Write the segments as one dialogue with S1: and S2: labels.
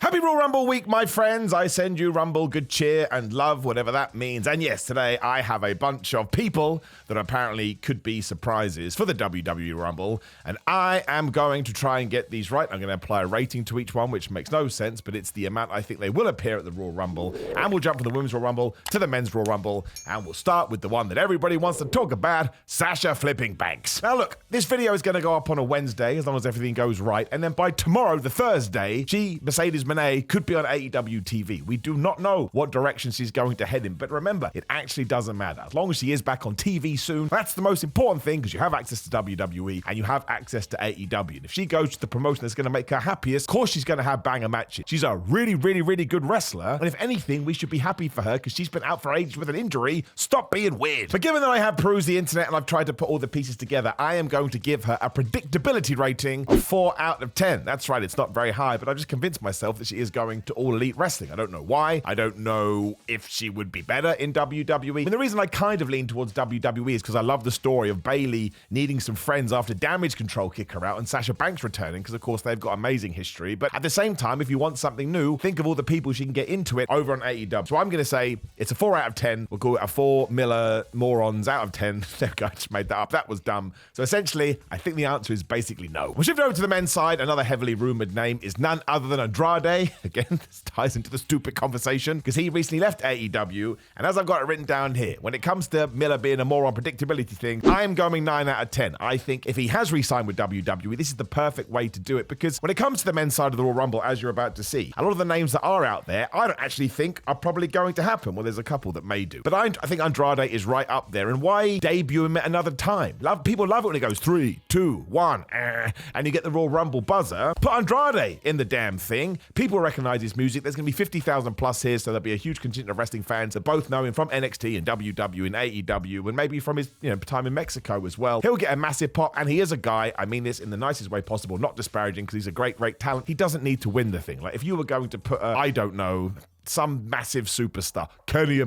S1: Happy Royal Rumble week, my friends. I send you Rumble good cheer and love, whatever that means. And yes, today I have a bunch of people that apparently could be surprises for the WWE Rumble. And I am going to try and get these right. I'm going to apply a rating to each one, which makes no sense, but it's the amount I think they will appear at the Royal Rumble. And we'll jump from the Women's Royal Rumble to the Men's Royal Rumble. And we'll start with the one that everybody wants to talk about, Sasha flipping Banks. Now look, this video is going to go up on a Wednesday, as long as everything goes right. And then by tomorrow, the Thursday, Mercedes Moné could be on AEW TV. We do not know what direction she's going to head in, but remember, it actually doesn't matter. As long as she is back on TV soon, that's the most important thing, because you have access to WWE and you have access to AEW. And if she goes to the promotion that's going to make her happiest, of course she's going to have banger matches. She's a really, really, really good wrestler, and if anything, we should be happy for her, because she's been out for ages with an injury. Stop being weird. But given that I have perused the internet and I've tried to put all the pieces together, I am going to give her a predictability rating of 4 out of 10. That's right, it's not very high, but I've just convinced myself that she is going to All Elite Wrestling. I don't know why. I don't know if she would be better in WWE. And the reason I kind of lean towards WWE is because I love the story of Bayley needing some friends after Damage Control kick her out and Sasha Banks returning, because of course they've got amazing history. But at the same time, if you want something new, think of all the people she can get into it over on AEW. So I'm going to say it's a 4 out of 10. We'll call it a 4 Miller morons out of 10. There we go, I just made that up. That was dumb. So essentially, I think the answer is basically no. We'll shift over to the men's side. Another heavily rumored name is none other than Andrade. Again, this ties into the stupid conversation, because he recently left AEW, and as I've got it written down here, when it comes to Miller being a moron predictability thing, I am going 9 out of 10. I think if he has re-signed with WWE, this is the perfect way to do it, because when it comes to the men's side of the Royal Rumble, as you're about to see, a lot of the names that are out there, I don't actually think are probably going to happen. Well, there's a couple that may do, but I think Andrade is right up there, and why debut him at another time? People love it when it goes 3, 2, 1, and you get the Royal Rumble buzzer. Put Andrade in the damn thing. People recognize his music. There's going to be 50,000 plus here, so there'll be a huge contingent of wrestling fans that both know him from NXT and WW and AEW, and maybe from his time in Mexico as well. He'll get a massive pop, and he is a guy, I mean this in the nicest way possible, not disparaging, because he's a great, great talent. He doesn't need to win the thing. Like, if you were going to put I don't know, some massive superstar, Kenny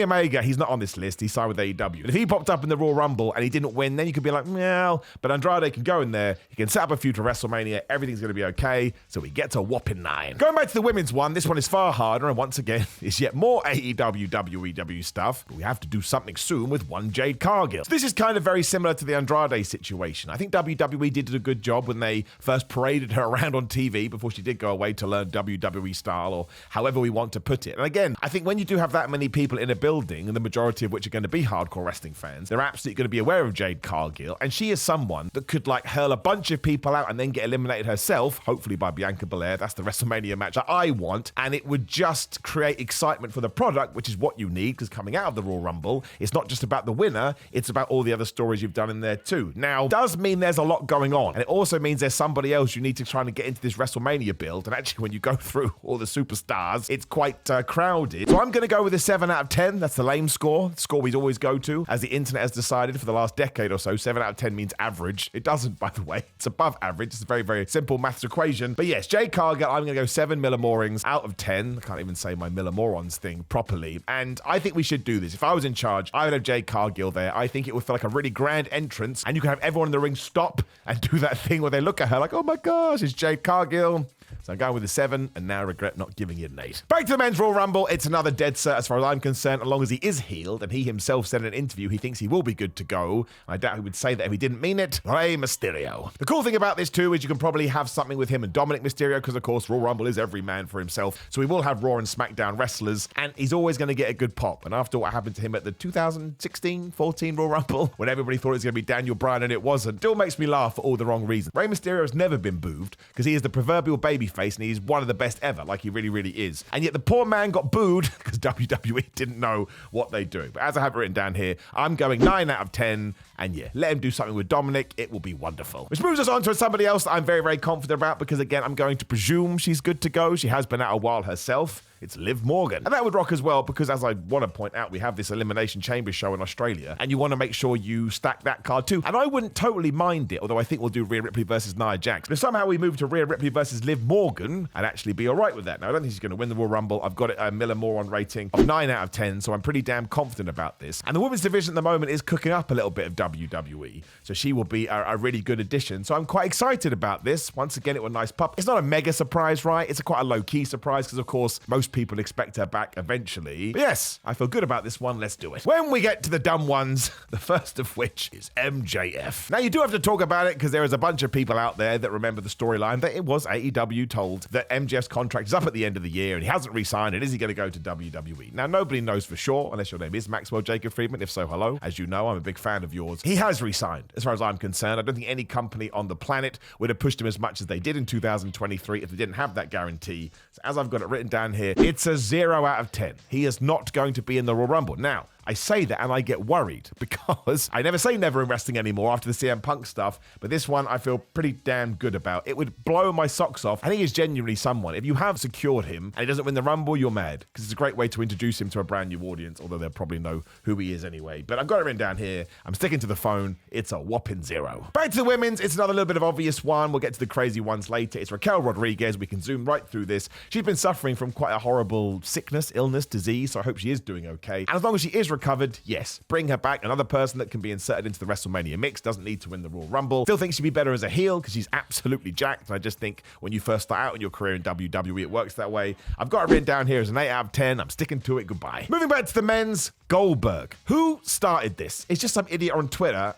S1: Omega, he's not on this list. He signed with AEW. But if he popped up in the Royal Rumble and he didn't win, then you could be like, well, but Andrade can go in there, he can set up a feud for WrestleMania, everything's going to be okay, so he gets a whopping 9. Going back to the women's one, this one is far harder, and once again, it's yet more AEW, WEW stuff, but we have to do something soon with one Jade Cargill. So this is kind of very similar to the Andrade situation. I think WWE did a good job when they first paraded her around on TV before she did go away to learn WWE style, or however we want to put it. And again, I think when you do have that many people in a building, and the majority of which are going to be hardcore wrestling fans, they're absolutely going to be aware of Jade Cargill, and she is someone that could like hurl a bunch of people out and then get eliminated herself, hopefully by Bianca Belair. That's the WrestleMania match that I want, and it would just create excitement for the product, which is what you need, because coming out of the Royal Rumble, it's not just about the winner, it's about all the other stories you've done in there too. Now, it does mean there's a lot going on, and it also means there's somebody else you need to try and get into this WrestleMania build, and actually when you go through all the superstars, it's quite crowded. So I'm going to go with a 7 out of 10. That's the lame score. The score we always go to, as the internet has decided for the last decade or so. 7 out of 10 means average. It doesn't, by the way. It's above average. It's a very, very simple maths equation. But yes, Jade Cargill, I'm going to go 7 Millamorings out of 10. I can't even say my Millamorons thing properly. And I think we should do this. If I was in charge, I would have Jade Cargill there. I think it would feel like a really grand entrance, and you can have everyone in the ring stop and do that thing where they look at her like, oh my gosh, it's Jade Cargill. So I'm going with a 7, and now regret not giving it an 8. Back to the men's Royal Rumble. It's another dead cert as far as I'm concerned, as long as he is healed, and he himself said in an interview he thinks he will be good to go. I doubt he would say that if he didn't mean it. Rey Mysterio. The cool thing about this too is you can probably have something with him and Dominic Mysterio, because of course Royal Rumble is every man for himself. So we will have Raw and SmackDown wrestlers, and he's always going to get a good pop. And after what happened to him at the 2016-14 Royal Rumble, when everybody thought it was going to be Daniel Bryan and it wasn't, still makes me laugh for all the wrong reasons. Rey Mysterio has never been booed, because he is the proverbial babyface, and he's one of the best ever, like he really, really is. And yet the poor man got booed because WWE didn't know what they're doing. But as I have it written down here, I'm going 9 out of 10. And yeah, let him do something with Dominic. It will be wonderful. Which moves us on to somebody else that I'm very, very confident about, because again, I'm going to presume she's good to go. She has been out a while herself. It's Liv Morgan. And that would rock as well, because as I want to point out, we have this Elimination Chamber show in Australia, and you want to make sure you stack that card too. And I wouldn't totally mind it, although I think we'll do Rhea Ripley versus Nia Jax. But if somehow we move to Rhea Ripley versus Liv Morgan, I'd actually be all right with that. Now, I don't think she's going to win the Royal Rumble. I've got it a Miller rating of 9 out of 10, so I'm pretty damn confident about this. And the women's division at the moment is cooking up a little bit of dough. WWE. So she will be a really good addition. So I'm quite excited about this. Once again, it was a nice pop. It's not a mega surprise, right? It's quite a low-key surprise because, of course, most people expect her back eventually. But yes, I feel good about this one. Let's do it. When we get to the dumb ones, the first of which is MJF. Now, you do have to talk about it because there is a bunch of people out there that remember the storyline that it was AEW told that MJF's contract is up at the end of the year and he hasn't re-signed it. Is he going to go to WWE? Now, nobody knows for sure, unless your name is Maxwell Jacob Friedman. If so, hello. As you know, I'm a big fan of yours. He has re-signed, as far as I'm concerned. I don't think any company on the planet would have pushed him as much as they did in 2023 if they didn't have that guarantee. So as I've got it written down here, it's a 0 out of 10. He is not going to be in the Royal Rumble. Now, I say that and I get worried because I never say never in wrestling anymore after the CM Punk stuff, but this one I feel pretty damn good about. It would blow my socks off. I think he's genuinely someone. If you have secured him and he doesn't win the Rumble, you're mad because it's a great way to introduce him to a brand new audience, although they'll probably know who he is anyway. But I've got it written down here. I'm sticking to the phone. It's a whopping 0. Back to the women's. It's another little bit of obvious one. We'll get to the crazy ones later. It's Raquel Rodriguez. We can zoom right through this. She's been suffering from quite a horrible sickness, illness, disease, so I hope she is doing okay. And as long as she is recovered, yes, bring her back. Another person that can be inserted into the WrestleMania mix, doesn't need to win the Royal Rumble. Still think she'd be better as a heel because she's absolutely jacked. And I just think when you first start out in your career in WWE, it works that way. I've got it written down here as an 8 out of 10. I'm sticking to it. Goodbye. Moving back to the men's, Goldberg. Who started this? It's just some idiot on Twitter.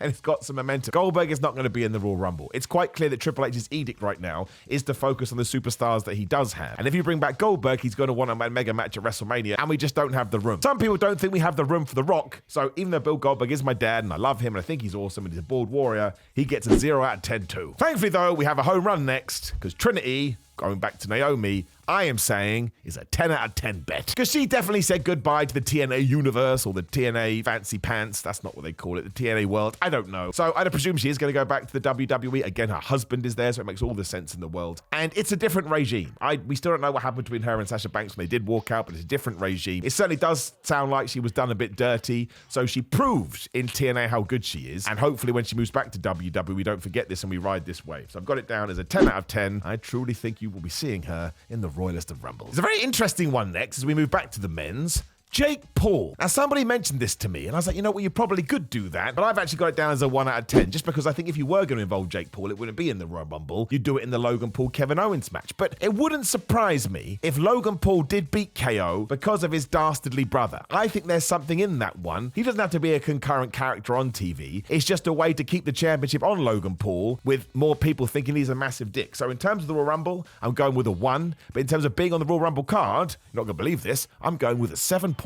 S1: And it's got some momentum. Goldberg is not going to be in the Royal Rumble. It's quite clear that Triple H's edict right now is to focus on the superstars that he does have. And if you bring back Goldberg, he's going to want a mega match at WrestleMania, and we just don't have the room. Some people don't think we have the room for The Rock. So even though Bill Goldberg is my dad, and I love him, and I think he's awesome, and he's a bold warrior, he gets a 0 out of 10 too. Thankfully, though, we have a home run next, because Trinity, going back to Naomi, I am saying is a 10 out of 10 bet. Because she definitely said goodbye to the TNA universe or the TNA fancy pants. That's not what they call it. The TNA world. I don't know. So I'd presume she is going to go back to the WWE. Again, her husband is there, so it makes all the sense in the world. And it's a different regime. We still don't know what happened between her and Sasha Banks when they did walk out, but it's a different regime. It certainly does sound like she was done a bit dirty. So she proved in TNA how good she is. And hopefully when she moves back to WWE, we don't forget this and we ride this wave. So I've got it down as a 10 out of 10. I truly think you will be seeing her in the Royalist of Rumbles. It's a very interesting one next as we move back to the men's. Jake Paul. Now, somebody mentioned this to me, and I was like, you know what, you probably could do that, but I've actually got it down as a 1 out of 10, just because I think if you were going to involve Jake Paul, it wouldn't be in the Royal Rumble. You'd do it in the Logan Paul-Kevin Owens match. But it wouldn't surprise me if Logan Paul did beat KO because of his dastardly brother. I think there's something in that one. He doesn't have to be a concurrent character on TV. It's just a way to keep the championship on Logan Paul with more people thinking he's a massive dick. So in terms of the Royal Rumble, I'm going with a 1, but in terms of being on the Royal Rumble card, you're not going to believe this, I'm going with a 7.82.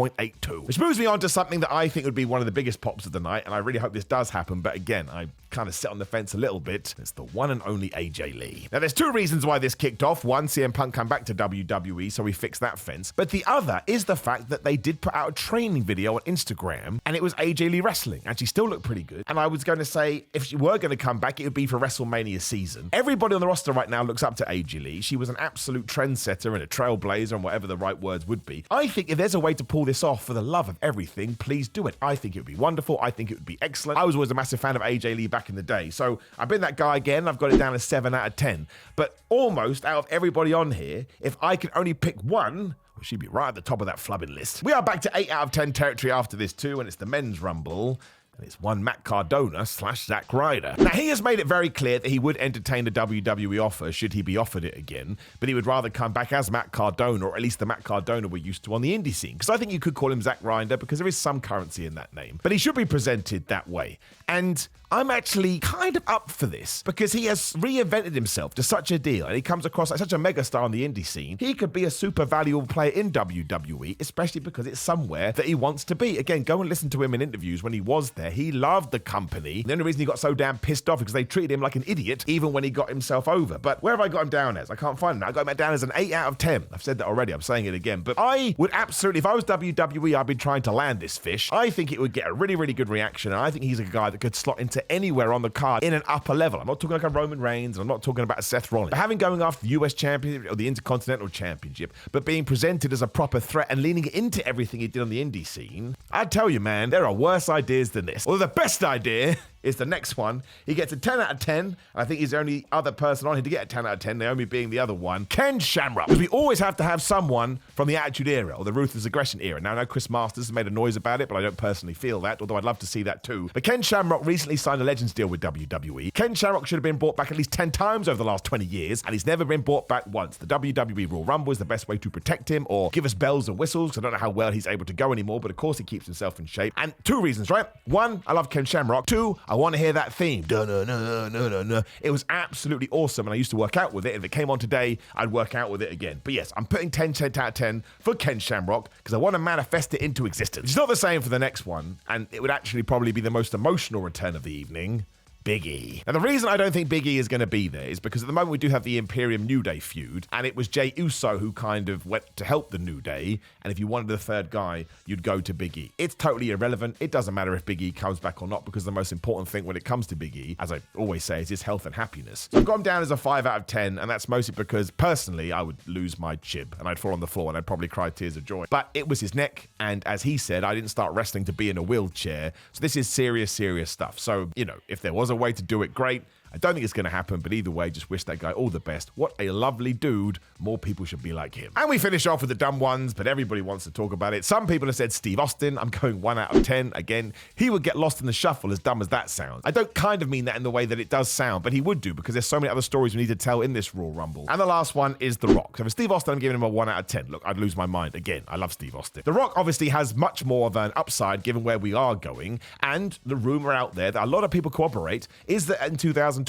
S1: Which moves me on to something that I think would be one of the biggest pops of the night, and I really hope this does happen, but again, I kind of sit on the fence a little bit. It's the one and only AJ Lee. Now, there's 2 reasons why this kicked off. One, CM Punk come back to WWE, so we fixed that fence. But the other is the fact that they did put out a training video on Instagram, and it was AJ Lee wrestling, and she still looked pretty good. And I was going to say, if she were going to come back, it would be for WrestleMania season. Everybody on the roster right now looks up to AJ Lee. She was an absolute trendsetter and a trailblazer, and whatever the right words would be. I think if there's a way to pull this off for the love of everything, please do it. I think it would be wonderful. I think it would be excellent. I was always a massive fan of AJ Lee back in the day. So I've been that guy again. I've got it down as 7 out of 10. But almost out of everybody on here, if I could only pick one, well, she'd be right at the top of that flubbing list. We are back to 8 out of 10 territory after this too, and it's the men's rumble. And it's one Matt Cardona / Zack Ryder. Now, he has made it very clear that he would entertain the WWE offer should he be offered it again, but he would rather come back as Matt Cardona, or at least the Matt Cardona we're used to on the indie scene. Because I think you could call him Zack Ryder because there is some currency in that name. But he should be presented that way. And I'm actually kind of up for this because he has reinvented himself to such a deal and he comes across like such a megastar on the indie scene. He could be a super valuable player in WWE, especially because it's somewhere that he wants to be. Again, go and listen to him in interviews when he was there. He loved the company. The only reason he got so damn pissed off is because they treated him like an idiot even when he got himself over. But where have I got him down as? I can't find him. I got him down as an 8 out of 10. I've said that already. I'm saying it again. But I would absolutely, if I was WWE, I've been trying to land this fish. I think it would get a really, really good reaction. And I think he's a guy that could slot into anywhere on the card in an upper level. I'm not talking like a Roman Reigns, and I'm not talking about a Seth Rollins. But having going after the US Championship or the Intercontinental Championship, but being presented as a proper threat and leaning into everything he did on the indie scene, I tell you, man, there are worse ideas than this. Although the best idea is the next one. He gets a 10 out of 10. I think he's the only other person on here to get a 10 out of 10, Naomi being the other one. Ken Shamrock. Because we always have to have someone from the Attitude Era or the Ruthless Aggression Era. Now, I know Chris Masters has made a noise about it, but I don't personally feel that, although I'd love to see that too. But Ken Shamrock recently signed a Legends deal with WWE. Ken Shamrock should have been brought back at least 10 times over the last 20 years, and he's never been brought back once. The WWE Royal Rumble is the best way to protect him or give us bells and whistles, because I don't know how well he's able to go anymore, but of course he keeps himself in shape. And two reasons, right? One, I love Ken Shamrock. Two, I want to hear that theme. It was absolutely awesome, and I used to work out with it. If it came on today, I'd work out with it again. But yes, I'm putting 10 out of 10 for Ken Shamrock because I want to manifest it into existence. It's not the same for the next one, and it would actually probably be the most emotional return of the evening. Big E. Now, the reason I don't think Big E is going to be there is because at the moment we do have the Imperium New Day feud, and it was Jey Uso who kind of went to help the New Day, and if you wanted the third guy, you'd go to Big E. It's totally irrelevant. It doesn't matter if Big E comes back or not, because the most important thing when it comes to Big E, as I always say, is his health and happiness. So I've got him down as a 5 out of 10, and that's mostly because, personally, I would lose my chib, and I'd fall on the floor, and I'd probably cry tears of joy. But it was his neck, and as he said, I didn't start wrestling to be in a wheelchair, so this is serious stuff. So, if there was a way to do it, great. I don't think it's going to happen, but either way, just wish that guy all the best. What a lovely dude. More people should be like him. And we finish off with the dumb ones, but everybody wants to talk about it. Some people have said Steve Austin. I'm going 1 out of 10. Again, he would get lost in the shuffle, as dumb as that sounds. I don't kind of mean that in the way that it does sound, but he would do, because there's so many other stories we need to tell in this Royal Rumble. And the last one is The Rock. So for Steve Austin, I'm giving him a 1 out of 10. Look, I'd lose my mind. Again, I love Steve Austin. The Rock obviously has much more of an upside given where we are going, and the rumor out there that a lot of people cooperate is that in 2023,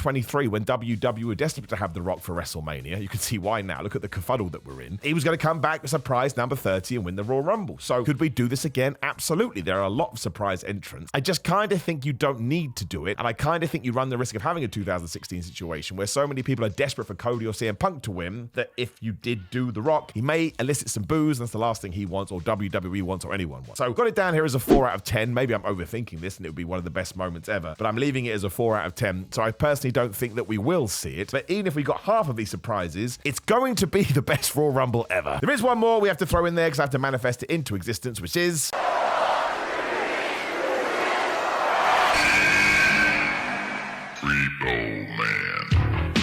S1: when WWE were desperate to have The Rock for WrestleMania, you can see why now. Look at the kerfuddle that we're in. He was going to come back with surprise number 30 and win the Royal Rumble. So could we do this again? Absolutely. There are a lot of surprise entrants. I just kind of think you don't need to do it. And I kind of think you run the risk of having a 2016 situation where so many people are desperate for Cody or CM Punk to win that if you did do The Rock, he may elicit some boos. And that's the last thing he wants, or WWE wants, or anyone wants. So I've got it down here as a 4 out of 10. Maybe I'm overthinking this and it would be one of the best moments ever. But I'm leaving it as a 4 out of 10. So I personally don't think that we will see it. But even if we got half of these surprises, it's going to be the best Royal Rumble ever. There is one more we have to throw in there because I have to manifest it into existence, which is Repo Man.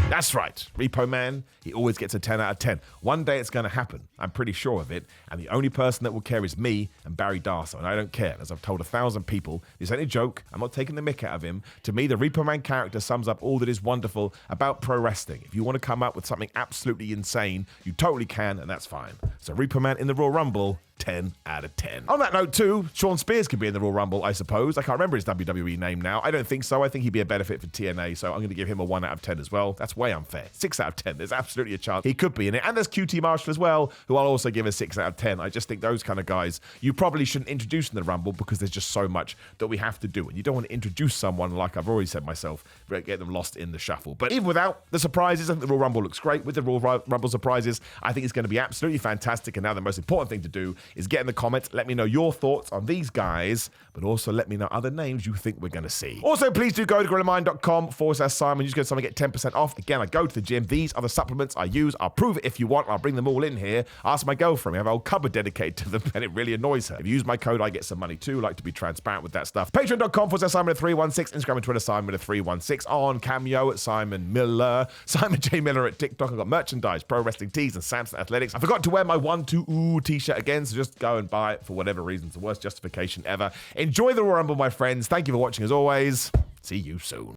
S1: That's right, Repo Man. He always gets a 10 out of 10. One day it's going to happen. I'm pretty sure of it. And the only person that will care is me and Barry Darso. And I don't care. As I've told 1,000 people, this ain't a joke. I'm not taking the mick out of him. To me, the Repo Man character sums up all that is wonderful about pro wrestling. If you want to come up with something absolutely insane, you totally can, and that's fine. So Repo Man in the Royal Rumble, 10 out of 10. On that note, too, Sean Spears could be in the Royal Rumble, I suppose. I can't remember his WWE name now. I don't think so. I think he'd be a better fit for TNA, so I'm going to give him a 1 out of 10 as well. That's way unfair. 6 out of 10. There's absolutely a chance he could be in it. And there's QT Marshall as well, who I'll also give a 6 out of 10. I just think those kind of guys, you probably shouldn't introduce in the Rumble because there's just so much that we have to do. And you don't want to introduce someone, like I've already said myself, but get them lost in the shuffle. But even without the surprises, I think the Royal Rumble looks great. With the Royal Rumble surprises, I think it's going to be absolutely fantastic. And now the most important thing to do is get in the comments. Let me know your thoughts on these guys, but also let me know other names you think we're going to see. Also, please do go to GorillaMind.com/Simon. Use code Simon, get 10% off. Again, I go to the gym. These are the supplements I use. I'll prove it if you want. I'll bring them all in here. Ask my girlfriend. We have a whole cupboard dedicated to them, and it really annoys her. If you use my code, I get some money too. I like to be transparent with that stuff. Patreon.com/Simon316. Instagram and Twitter, Simon316. On Cameo at Simon Miller. Simon J. Miller at TikTok. I've got merchandise, pro wrestling tees, and Samson Athletics. I forgot to wear my 1-2 t-shirt again, so just go and buy it for whatever reason. It's the worst justification ever. Enjoy the Royal Rumble, my friends. Thank you for watching as always. See you soon.